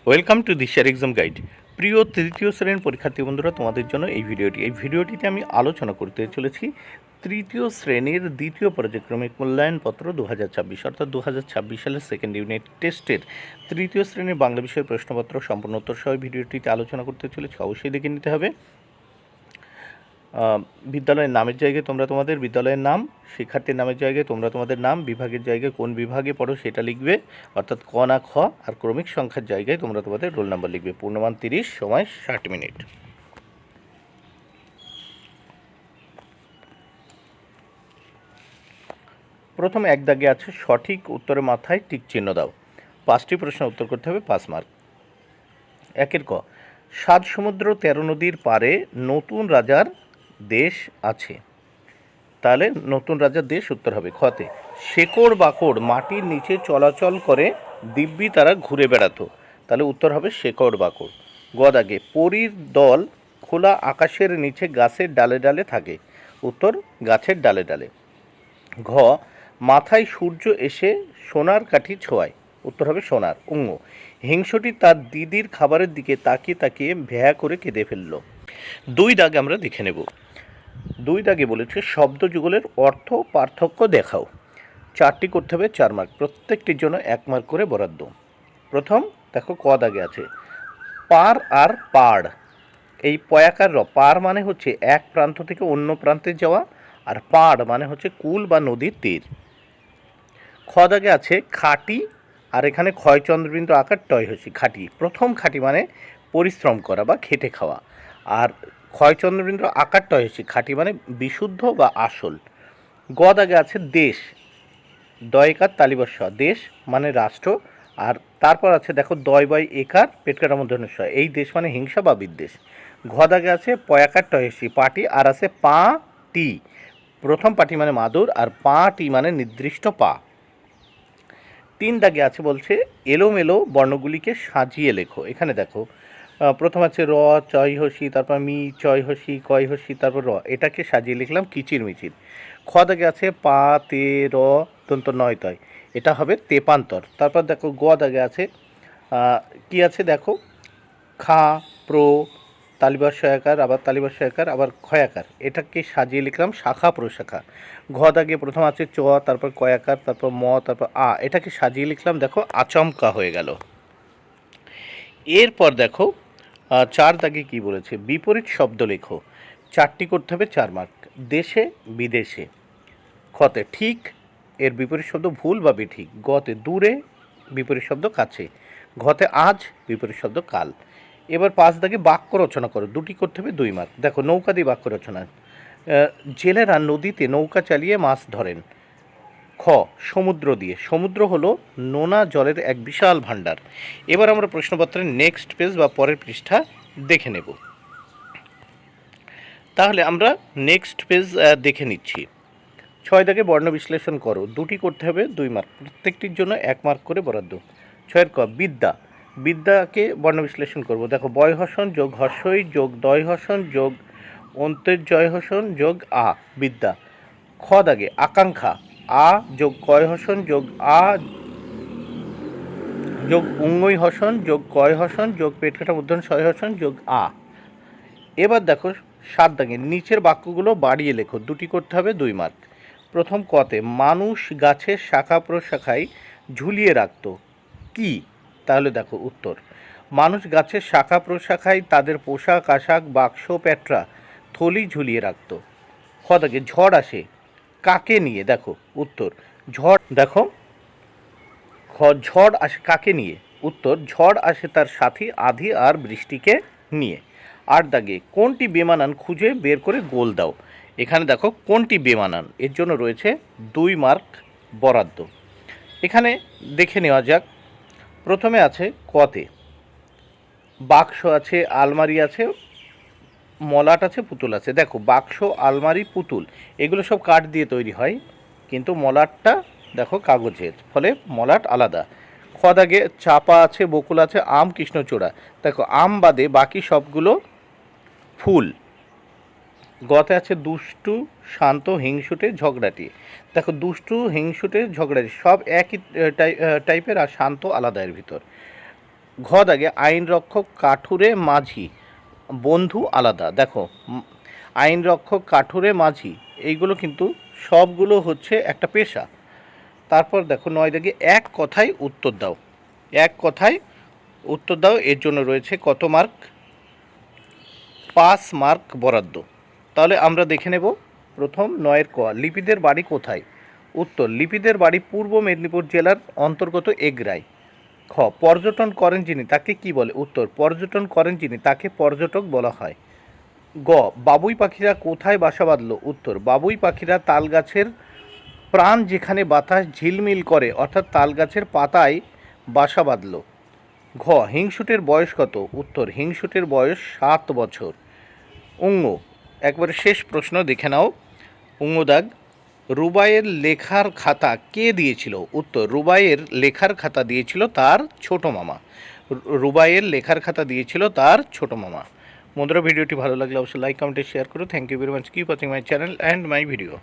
Welcome to দিশার exam guide. প্রিয় তৃতীয় শ্রেণীর পরীক্ষার্থী বন্ধুরা, তোমাদের জন্য এই ভিডিওটিতে আমি আলোচনা করতে চলেছি তৃতীয় শ্রেণীর দ্বিতীয় পর্যায়ক্রমিক মূল্যায়নপত্র 2026 অর্থাৎ 2026 সালের সেকেন্ড ইউনিট টেস্টের তৃতীয় শ্রেণীর বাংলা বিষয়ের প্রশ্নপত্র সম্পূর্ণ উত্তর সহ ভিডিওটিতে আলোচনা করতে চলেছি। অবশ্যই দেখে নিতে হবে। বিদ্যালয়ের নামের জায়গায় তোমরা তোমাদের বিদ্যালয়ের নাম, শিক্ষার্থীর নামের জায়গায় তোমরা তোমাদের নাম, বিভাগের জায়গায় কোন বিভাগে পড়ো সেটা লিখবে অর্থাৎ ক না খ, আর ক্রমিক সংখ্যার জায়গায় তোমরা তোমাদের রোল নাম্বার লিখবে। পূর্ণমান 30, সময় 60 মিনিট। প্রথম এক দাগে আছে সঠিক উত্তরের মাথায় টিক চিহ্ন দাও। 5টি প্রশ্নের উত্তর করতে হবে, 5 মার্ক। একের ক, 7 সমুদ্র 13 নদীর পারে নতুন রাজার দেশ আছে। তাহলে নতুন রাজার দেশ উত্তর হবে। খতে, শেকড় বাকড় মাটির নিচে চলাচল করে দিব্যি তারা ঘুরে বেড়াতো। তাহলে উত্তর হবে শেকড় বাকড়। গ দাগে, পরীর দল খোলা আকাশের নিচে গাছের ডালে ডালে থাকে। উত্তর গাছের ডালে ডালে। ঘ, মাথায় সূর্য এসে সোনার কাঠি ছোঁয়ায়। উত্তর হবে সোনার। উঙ্গ, হিংসটি তার দিদির খাবারের দিকে তাকিয়ে তাকিয়ে ভ্যা করে কেঁদে ফেলল। 2 দাগে আমরা দেখে নেব। 2 দাগে বলেছে শব্দ যুগলের অর্থ পার্থক্য দেখাও। 4টি করতে হবে, 4 মার্ক। প্রত্যেকটির জন্য 1 মার্ক করে বরাদ্দ। প্রথম দেখো ক দাগে আছে পার আর পাড়। এই পয়াকার পার মানে হচ্ছে এক প্রান্ত থেকে অন্য প্রান্তে যাওয়া, আর পাড় মানে হচ্ছে কুল বা নদীর তীর। খ দাগে আছে খাঁটি, আর এখানে ক্ষয় চন্দ্রবিন্দু আকার টয় হচ্ছে খাঁটি। প্রথম খাঁটি মানে পরিশ্রম করা বা খেটে খাওয়া, আর ক্ষয় চন্দ্রবিন্দু আকার টয় হচ্ছে খাঁটি মানে বিশুদ্ধ বা আসল। গ দাগে আছে দেশ, দয়কার তালিবস্য, দেশ মানে রাষ্ট্র। আর তারপর আছে দেখো দয় বয় একার পেটকাটা মধ্যস্য, এই দেশ মানে হিংসা বা বিদ্বেষ। ঘ দাগে আছে পয়াকার টয়সি পাটি, আর আছে পা টি। প্রথম পাটি মানে মাদুর, আর পা টি মানে নির্দিষ্ট পা। 3 দাগে আছে বলছে এলোমেলো বর্ণগুলিকে সাজিয়ে লেখো। এখানে দেখো প্রথম আছে র চয় হসি, তারপর মি চয় হসি, কয় হসি, তারপর র, এটাকে সাজিয়ে লিখলাম কিচির মিচির। খ দাগে আছে পা তে র দন্ত নয় তয়, এটা হবে তেপান্তর। তারপর দেখো গ দাগে আছে কি আছে দেখো খা প্র তালিবাস্য আকার, আবার তালিবাস্য আকার, আবার ক্ষয়াকার, এটাকে সাজিয়ে লিখলাম শাখা প্রশাখা। ঘ দাগে প্রথম আছে চ, তারপর কয়াকার, তারপর ম, তারপর আ, এটাকে সাজিয়ে লিখলাম দেখো আচমকা হয়ে গেল। এরপর দেখো 4 দাগে কি বলেছে বিপরীত শব্দ লেখো। 4টি করতে হবে, 4 মার্ক। দেশে বিদেশে। খতে ঠিক এর বিপরীত শব্দ ভুল বা বেঠিক। গতে দূরে বিপরীত শব্দ কাছে। ঘতে আজ বিপরীত শব্দ কাল। এবার 5 দাগে বাক্য রচনা করো। 2টি করতে হবে, 2 মার্ক। দেখো নৌকা দিয়ে বাক্য রচনা। জেলেরা নদীতে নৌকা চালিয়ে মাছ ধরেন। খ, সমুদ্র দিয়ে। সমুদ্র হলো নোনা জলের এক বিশাল ভাণ্ডার। এবার আমরা প্রশ্নপত্রের নেক্সট পেজ বা পরের পৃষ্ঠা দেখে নেব। তাহলে আমরা নেক্সট পেজ দেখে নিচ্ছি। 6 দাগে বর্ণ বিশ্লেষণ করো। 2টি করতে হবে, 2 মার্ক। প্রত্যেকটির জন্য 1 মার্ক করে বরাদ্দ। 6 ক, বিদ্যা। বিদ্যাকে বর্ণ বিশ্লেষণ করব। দেখো বয় হসন যোগ হর্ষই যোগ দয় হসন যোগ অন্তের জয় হসন যোগ আ, বিদ্যা। খ দাগে আকাঙ্ক্ষা। আ যোগ কয় হসন যোগ আ যোগ উঙ্গই হসন যোগ কয় হসন যোগ পেটকাটা মূর্ধন্য ছয় হসন যোগ আ। এবার দেখো 7 দাগে নিচের বাক্যগুলো বাড়িয়ে লেখো। 2টি করতে হবে, 2 মার্ক। প্রথম কতে মানুষ গাছের শাখা প্রশাখায় ঝুলিয়ে রাখত কি? তাহলে দেখো উত্তর মানুষ গাছের শাখা প্রশাখায় তাদের পোশাক আশাক বাক্স প্যাটরা থলি ঝুলিয়ে রাখত। খ দাগে ঝড় আসে কাকে নিয়ে? দেখো উত্তর ঝড়, দেখো ঝড় আসে কাকে নিয়ে? উত্তর ঝড় আসে তার সাথী আধি আর বৃষ্টিকে নিয়ে। 8 দাগে কোনটি বেমানান খুঁজে বের করে গোল দাও। এখানে দেখো কোনটি বেমানান, এর জন্য রয়েছে 2 মার্ক বরাদ্দ। এখানে দেখে নেওয়া যাক। প্রথমে আছে কতে বাক্স আছে, আলমারি আছে, মলাট আছে, পুতুল আছে। দেখো বাক্স, আলমারি, পুতুল এগুলো সব কাঠ দিয়ে তৈরি হয়, কিন্তু মলাটটা দেখো কাগজের, ফলে মলাট আলাদা। খ দাগে চাপা আছে, বকুল আছে, আম, কৃষ্ণচূড়া। দেখো আম বাদে বাকি সবগুলো ফুল। গতে আছে দুষ্টু, শান্ত, হিংসুটে, ঝগড়াটি। দেখো দুষ্টু, হিংসুটে, ঝগড়াটি সব একই টাইপের, আর শান্ত আলাদা এর ভিতর। ঘ দাগে আইন রক্ষক কাঠুরে মাঝি বন্ধু আলাদা। দেখো আইন রক্ষক কাঠুরে মাঝি এইগুলো কিন্তু সবগুলো হচ্ছে একটা পেশা। তারপর দেখো 9 দাগে এক কথায় উত্তর দাও। এক কথায় উত্তর দাও, এর জন্য রয়েছে কত মার্ক? 5 মার্ক বরাদ্দ। তাহলে আমরা দেখে নেব প্রথম 9-এর ক, লিপিদের বাড়ি কোথায়? উত্তর, লিপিদের বাড়ি পূর্ব মেদিনীপুর জেলার অন্তর্গত এগরায়। খ, পর্যটন করেন যিনি তাকে কি বলে? উত্তর, পর্যটন করেন যিনি তাকে পর্যটক বলা হয়। গ, বাবুই পাখিরা কোথায় বাসা বাঁধল? উত্তর, বাবুই পাখিরা তাল গাছের প্রাণ যেখানে বাতাস ঝিলমিল করে অর্থাৎ তাল গাছের পাতায় বাসা বাঁধল। ঘ, হিংসুটের বয়স কত? উত্তর, হিংসুটের বয়স 7 বছর। উঙ্গ, একবারে শেষ প্রশ্ন দেখে নাও। উঙ্গ দাগ, রুবাইয়ের লেখার খাতা কে দিয়েছিল? উত্তর, রুবাইয়ের লেখার খাতা দিয়েছিল তার ছোট মামা। রুবাইয়ের লেখার খাতা দিয়েছিল তার ছোট মামা। বন্ধুরা, ভিডিওটি ভালো লাগলে অবশ্যই লাইক কমেন্ট শেয়ার করো। Thank you very much. Keep watching my channel and my video.